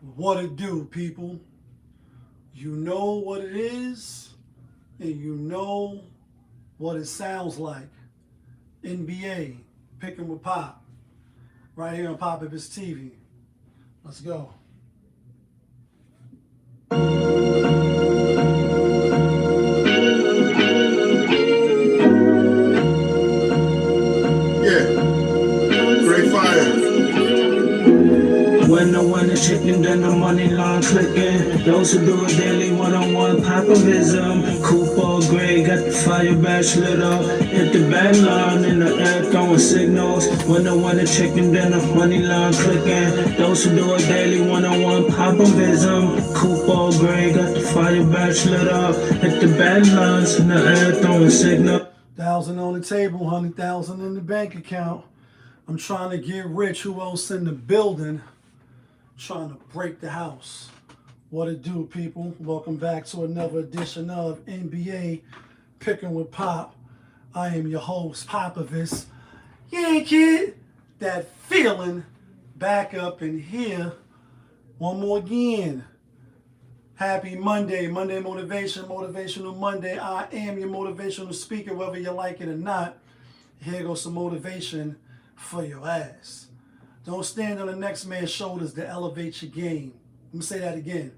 What it do, people? You know what it is, and you know what it sounds like. NBA, picking with Pop, right here on Pop His TV. Let's go. Yeah, great fire. When the one is chicken, then the money line clicking. Those who do it daily, one-on-one pop-a-vism. Cooper Gray got the fire badge lit up. Hit the band line in the air, throwing signals. When the one is chicken, then the money line clicking. Those who do it daily, one-on-one pop-a-vism. Cooper Gray got the fire badge lit up. Hit the band lines in the air, throwing signals. 1,000 on the table, 100,000 in the bank account. I'm trying to get rich. Who else in the building? Trying to break the house. What it do, people? Welcome back to another edition of NBA Picking with Pop. I am your host, Popovich. Yeah, kid. That feeling back up in here. One more again. Happy Monday. Monday motivation, motivational Monday. I am your motivational speaker, whether you like it or not. Here goes some motivation for your ass. Don't stand on the next man's shoulders to elevate your game. Let me say that again.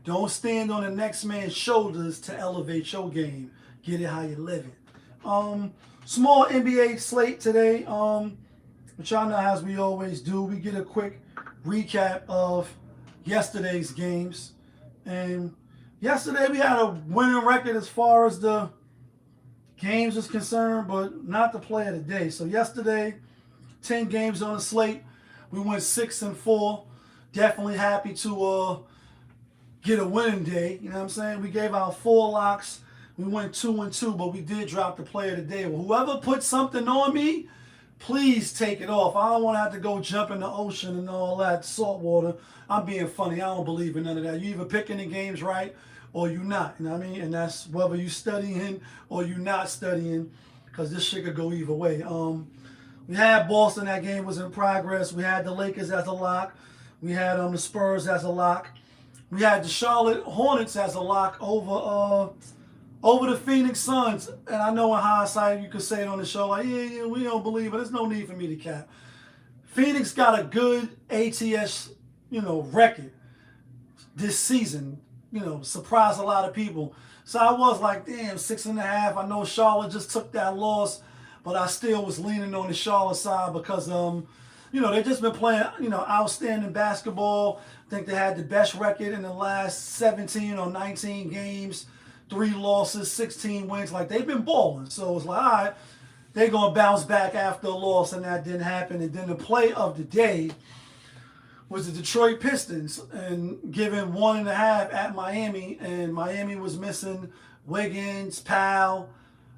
Don't stand on the next man's shoulders to elevate your game. Get it how you live it. Small NBA slate today. But y'all know, as we always do, we get a quick recap of yesterday's games. And yesterday we had a winning record as far as the games is concerned, but not the play of the day. So yesterday, 10 games on the slate. We went 6-4. Definitely happy to get a winning day. You know what I'm saying? We gave out 4 locks. We went 2-2, but we did drop the play of the day. Well, whoever put something on me, please take it off. I don't want to have to go jump in the ocean and all that salt water. I'm being funny. I don't believe in none of that. You either picking the games right or you not. You know what I mean? And that's whether you studying or you not studying, because this shit could go either way. We had Boston. That game was in progress. We had the Lakers as a lock. We had the Spurs as a lock. We had the Charlotte Hornets as a lock over the Phoenix Suns. And I know in hindsight you could say it on the show like, yeah, we don't believe it. There's no need for me to cap. Phoenix got a good ATS, record this season. Surprised a lot of people. So I was like, damn, 6.5. I know Charlotte just took that loss, but I still was leaning on the Charlotte side because, they've just been playing, outstanding basketball. I think they had the best record in the last 17 or 19 games, 3 losses, 16 wins. Like, they've been balling. So it's like, all right, they're going to bounce back after a loss, and that didn't happen. And then the play of the day was the Detroit Pistons and giving 1.5 at Miami. And Miami was missing Wiggins, Powell,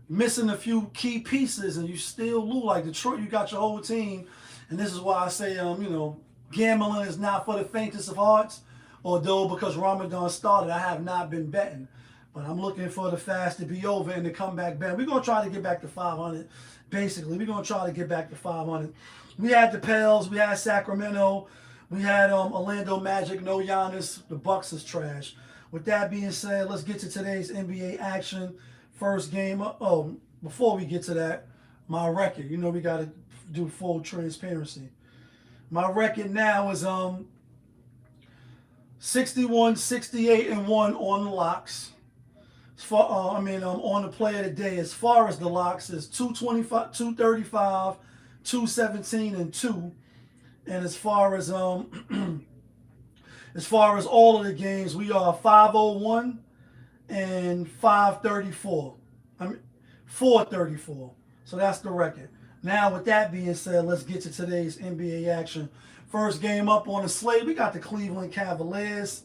missing a few key pieces, and you still lose. Like Detroit, you got your whole team, and this is why I say, gambling is not for the faintest of hearts. Although because Ramadan started, I have not been betting, but I'm looking for the fast to be over and the comeback bet. We're gonna try to get back to 500. Basically, we're gonna try to get back to 500. We had the Pels, we had Sacramento, we had Orlando Magic, no Giannis. The Bucks is trash. With that being said, let's get to today's NBA action. First game. Before we get to that, my record. We got to do full transparency. My record now is 61, 68, and 1 on the locks. As far, on the play of the day. As far as the locks, is 225, 235, 217, and 2. And as far as all of the games, we are 501 and 534. 434. So that's the record. Now, with that being said, let's get to today's NBA action. First game up on the slate, we got the Cleveland Cavaliers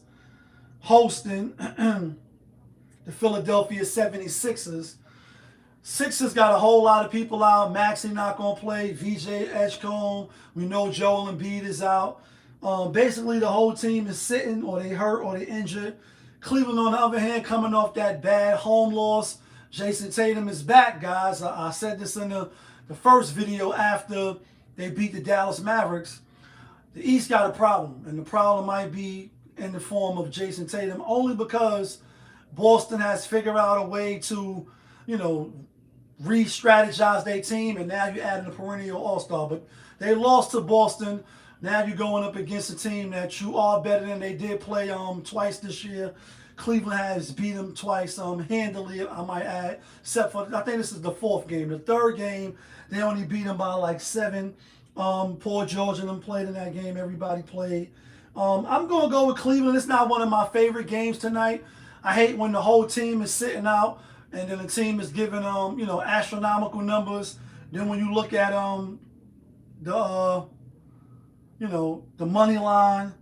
hosting the Philadelphia 76ers. Sixers got a whole lot of people out. Maxey not going to play. VJ Edgecombe. We know Joel Embiid is out. Basically, the whole team is sitting, or they hurt, or they injured. Cleveland, on the other hand, coming off that bad home loss. Jason Tatum is back, guys. I said this in the first video after they beat the Dallas Mavericks. The East got a problem, and the problem might be in the form of Jason Tatum, only because Boston has figured out a way to, you know, re-strategize their team, and now you're adding a perennial all-star. But they lost to Boston. Now you're going up against a team that you are better than. They did play twice this year. Cleveland has beat them twice handily, I might add, except for, I think this is the fourth game. The third game, they only beat them by like 7. Paul George and them played in that game. Everybody played. I'm going to go with Cleveland. It's not one of my favorite games tonight. I hate when the whole team is sitting out and then the team is giving you know, astronomical numbers. Then when you look at the you know, the money line,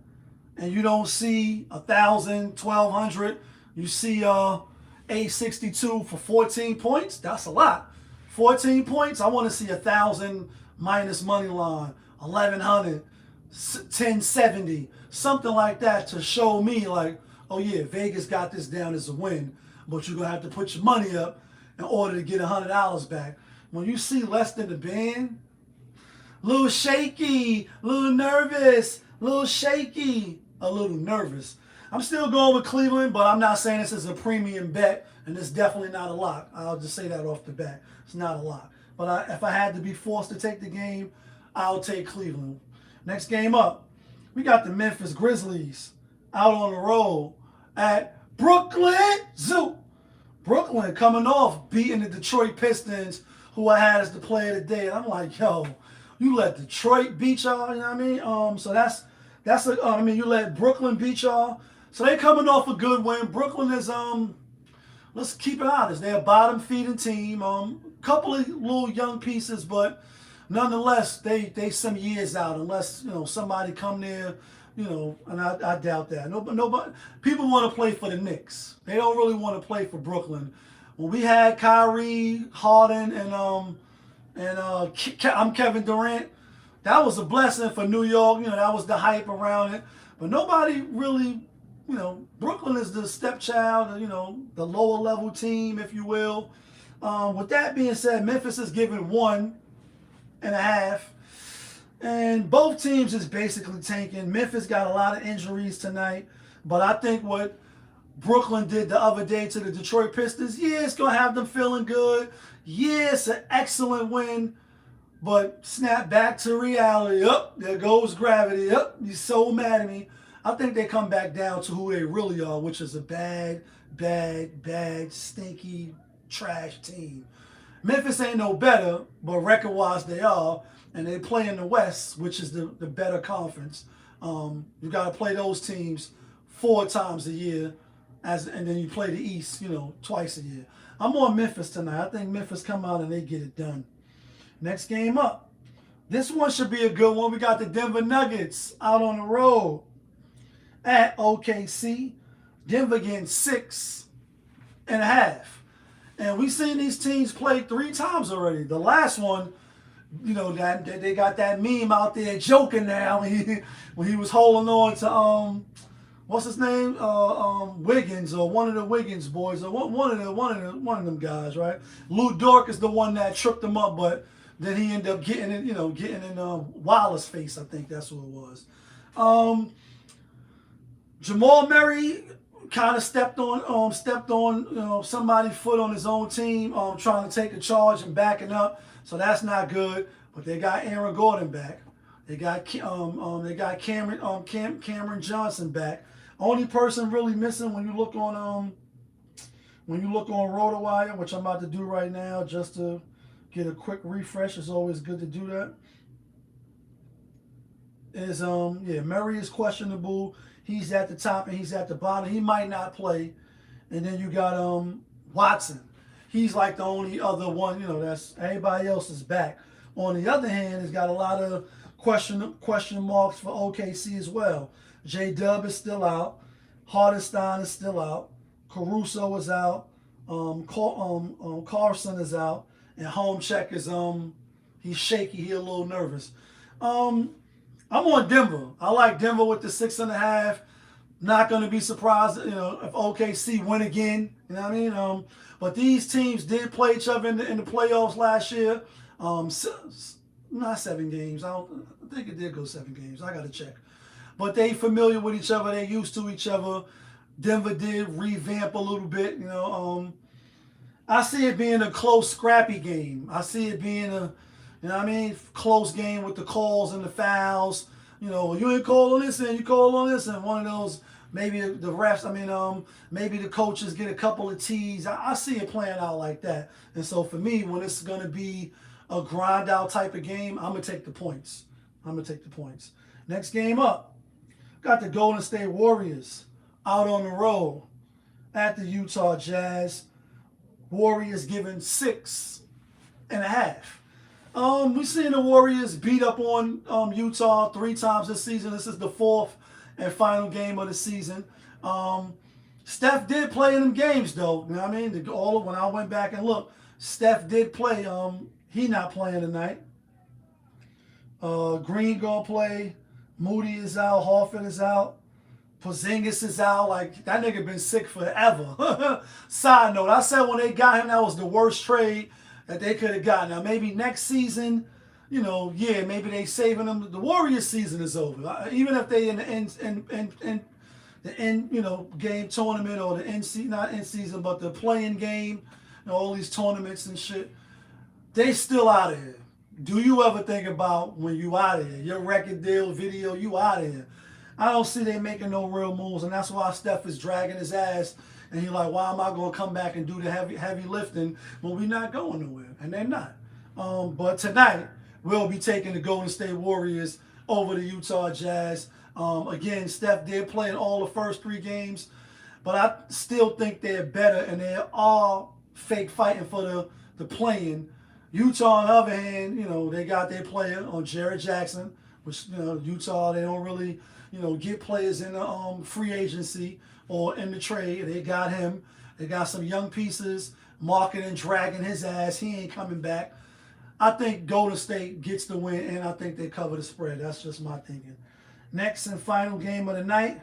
and you don't see 1,000, 1,200, you see 862 for 14 points. That's a lot. 14 points. I want to see 1,000 minus money line, 1,100, 1070, something like that to show me like, oh yeah, Vegas got this down as a win, but you're gonna have to put your money up in order to get $100 back. When you see less than the band, little shaky, little nervous, little shaky, a little nervous. I'm still going with Cleveland, but I'm not saying this is a premium bet, and it's definitely not a lot. I'll just say that off the bat. It's not a lot. But if I had to be forced to take the game, I'll take Cleveland. Next game up, we got the Memphis Grizzlies out on the road at Brooklyn Zoo. Brooklyn coming off beating the Detroit Pistons, who I had as the player of the day. And I'm like, yo, you let Detroit beat y'all, you know what I mean? So I mean, you let Brooklyn beat y'all. So they coming off a good win. Brooklyn is, let's keep it honest, they're a bottom feeding team. Couple of little young pieces, but nonetheless, they some years out, unless, you know, somebody come there, you know, and I doubt that. Nobody, people want to play for the Knicks. They don't really want to play for Brooklyn. When we had Kyrie, Harden, and I'm Kevin Durant, that was a blessing for New York. You know, that was the hype around it. But nobody really, you know, Brooklyn is the stepchild, you know, the lower level team, if you will. With that being said, Memphis is giving 1.5. And both teams is basically tanking. Memphis got a lot of injuries tonight. But I think what Brooklyn did the other day to the Detroit Pistons, yeah, it's going to have them feeling good. Yeah, it's an excellent win. But snap back to reality. There goes gravity. You're so mad at me. I think they come back down to who they really are, which is a bad, stinky, trash team. Memphis ain't no better, but record-wise they are. And they play in the West, which is the better conference. You got to play those teams 4 times a year, and then you play the East, you know, twice a year. I'm on Memphis tonight. I think Memphis come out and they get it done. Next game up. This one should be a good one. We got the Denver Nuggets out on the road at OKC. Denver getting 6.5. And we've seen these teams play 3 times already. The last one, you know, that they got that meme out there joking now when he was holding on to what's his name, Wiggins, or one of the Wiggins boys, or one of them guys, right? Lou Dort is the one that tripped him up, but then he ended up getting in Wallace's face. I think that's who it was. Jamal Murray kind of stepped on you know, somebody's foot on his own team, trying to take a charge and backing up. So that's not good. But they got Aaron Gordon back. They got Cameron Johnson back. Only person really missing when you look on RotoWire, which I'm about to do right now, just to get a quick refresh. It's always good to do that. Is Murray is questionable. He's at the top and he's at the bottom. He might not play. And then you got Watson. He's like the only other one, you know, that's everybody else is back. On the other hand, he's got a lot of question marks for OKC as well. J-Dub is still out. Hardenstein is still out. Caruso is out. Carson is out. And Homecheck is he's shaky. He's a little nervous. I'm on Denver. I like Denver with the 6.5. Not going to be surprised, you know, if OKC win again. You know what I mean? But these teams did play each other in the playoffs last year. Not 7 games. I think it did go 7 games. I got to check. but they familiar with each other. They used to each other. Denver did revamp a little bit, you know. I see it being a close, scrappy game. I see it being a, you know what I mean, close game with the calls and the fouls. You know, you ain't call on this and you call on this, and one of those, maybe the refs, maybe the coaches get a couple of tees. I see it playing out like that. And so for me, when it's going to be a grind out type of game, I'm going to take the points. Next game up, got the Golden State Warriors out on the road at the Utah Jazz. Warriors given 6.5. We've seen the Warriors beat up on Utah 3 times this season. This is the 4th and final game of the season. Steph did play in them games, though. You know what I mean? When I went back and looked, Steph did play. He not playing tonight. Green gonna play. Moody is out. Horford is out. Porzingis is out. Like, that nigga been sick forever. Side note, I said when they got him, that was the worst trade that they could have gotten. Now, maybe next season, you know, yeah, maybe they saving them. The Warriors season is over. Even if they in the end, you know, game tournament or the end season, not end season, but the playing game, you know, all these tournaments and shit, they still out of here. Do you ever think about when you out of here? Your record deal, video, you out of here. I don't see they making no real moves, and that's why Steph is dragging his ass. And he's like, why am I going to come back and do the heavy lifting when we're not going nowhere? And they're not. But tonight, we'll be taking the Golden State Warriors over the Utah Jazz. Again, Steph did play in all the first 3 games, but I still think they're better, and they are fake fighting for the play-in. Utah, on the other hand, you know, they got their player on Jared Jackson, which, you know, Utah, they don't really, you know, get players in the free agency or in the trade. They got him. They got some young pieces, marketing, dragging his ass. He ain't coming back. I think Golden State gets the win, and I think they cover the spread. That's just my thinking. Next and final game of the night,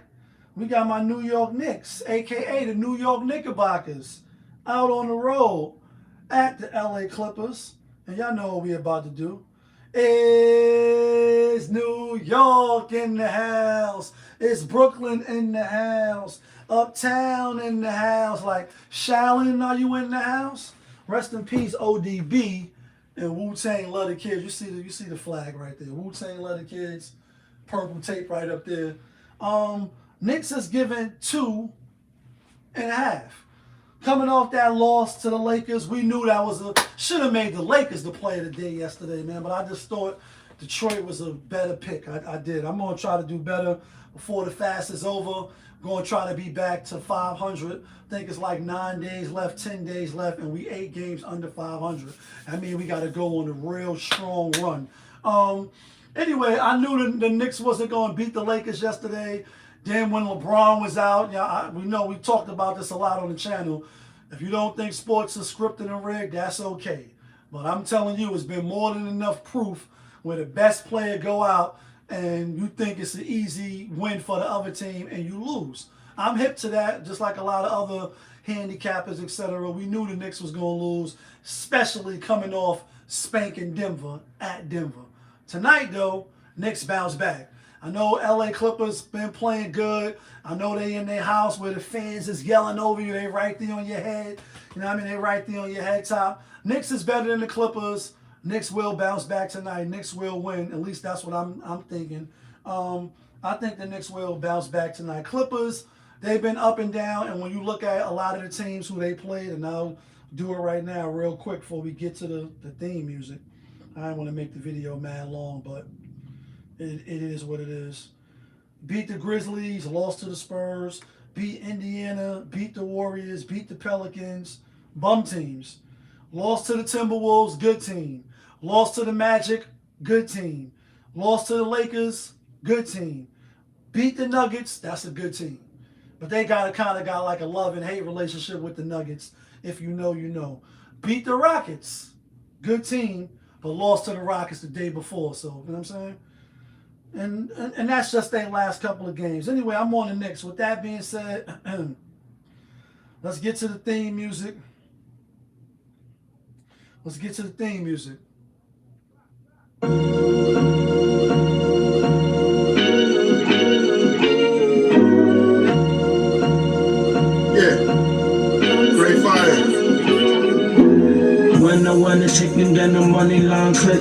we got my New York Knicks, a.k.a. the New York Knickerbockers, out on the road at the L.A. Clippers. And y'all know what we about to do. It's New York in the house. It's Brooklyn in the house. Uptown in the house. Like, Shaolin, are you in the house? Rest in peace, ODB and Wu-Tang Love the Kids. You see the flag right there. Wu-Tang Love the Kids. Purple tape right up there. Knicks is given 2.5. Coming off that loss to the Lakers, we knew that should have made the Lakers the play of the day yesterday, man. But I just thought Detroit was a better pick. I did. I'm going to try to do better before the fast is over. I'm going to try to be back to 500. I think it's like 9 days left, 10 days left, and we 8 games under 500. I mean, we got to go on a real strong run. Anyway, I knew the Knicks wasn't going to beat the Lakers yesterday. Then when LeBron was out, we know we talked about this a lot on the channel. If you don't think sports are scripted and rigged, that's okay. But I'm telling you, it's been more than enough proof where the best player go out and you think it's an easy win for the other team and you lose. I'm hip to that, just like a lot of other handicappers, etc. We knew the Knicks was going to lose, especially coming off spanking Denver at Denver. Tonight, though, Knicks bounce back. I know LA Clippers been playing good. I know they in their house where the fans is yelling over you. They right there on your head. You know what I mean? They right there on your head top. Knicks is better than the Clippers. Knicks will bounce back tonight. Knicks will win. At least that's what I'm thinking. I think the Knicks will bounce back tonight. Clippers, they've been up and down. And when you look at a lot of the teams who they played, and I'll do it right now real quick before we get to the theme music. I don't want to make the video mad long, but it is what it is. Beat the Grizzlies, lost to the Spurs, beat Indiana, beat the Warriors, beat the Pelicans, bum teams. Lost to the Timberwolves, good team. Lost to the Magic, good team. Lost to the Lakers, good team. Beat the Nuggets, that's a good team. But they kind of got like a love and hate relationship with the Nuggets. If you know, you know. Beat the Rockets, good team, but lost to the Rockets the day before. So, you know what I'm saying? And that's just their last couple of games. Anyway, I'm on the Knicks. With that being said, let's get to the theme music. Let's get to the theme music. 'Cause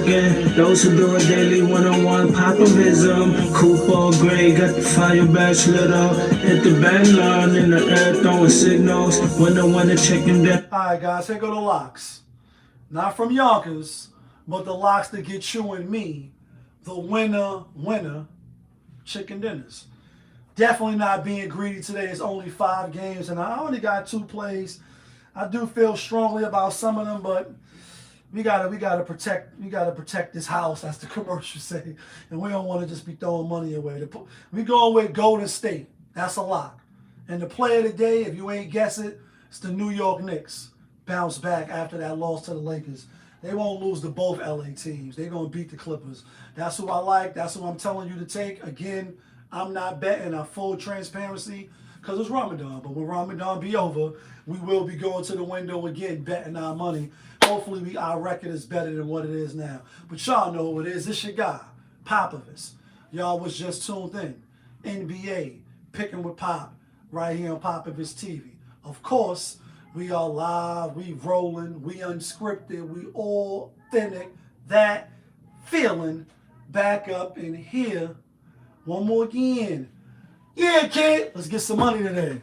clicking. Those who do it daily one-on-one popovism. Cooper gray, got the fire badge lit up. Hit the band line in the air, throwing signals. When the one checking that. Alright guys, here go the locks. Not from Yonkers, but the locks that get you and me the winner chicken dinners. Definitely not being greedy today. It's only 5 games and I only got 2 plays. I do feel strongly about some of them, but we gotta protect this house, as the commercials say, and we don't want to just be throwing money away. We going with Golden State. That's a lock. And the play of the day, if you ain't guess it, it's the New York Knicks. Bounce back after that loss to the Lakers. They won't lose to both LA teams. They're gonna beat the Clippers. That's who I like. That's who I'm telling you to take. Again, I'm not betting on full transparency because it's Ramadan. But when Ramadan be over, we will be going to the window again, betting our money. Hopefully, our record is better than what it is now. But y'all know who it is. It's your guy, Popovich. Y'all was just tuned in. NBA, picking with Pop, right here on Popovich TV. Of course, we are live, we rolling, we unscripted, we authentic. That feeling back up in here. One more again. Yeah, kid, let's get some money today.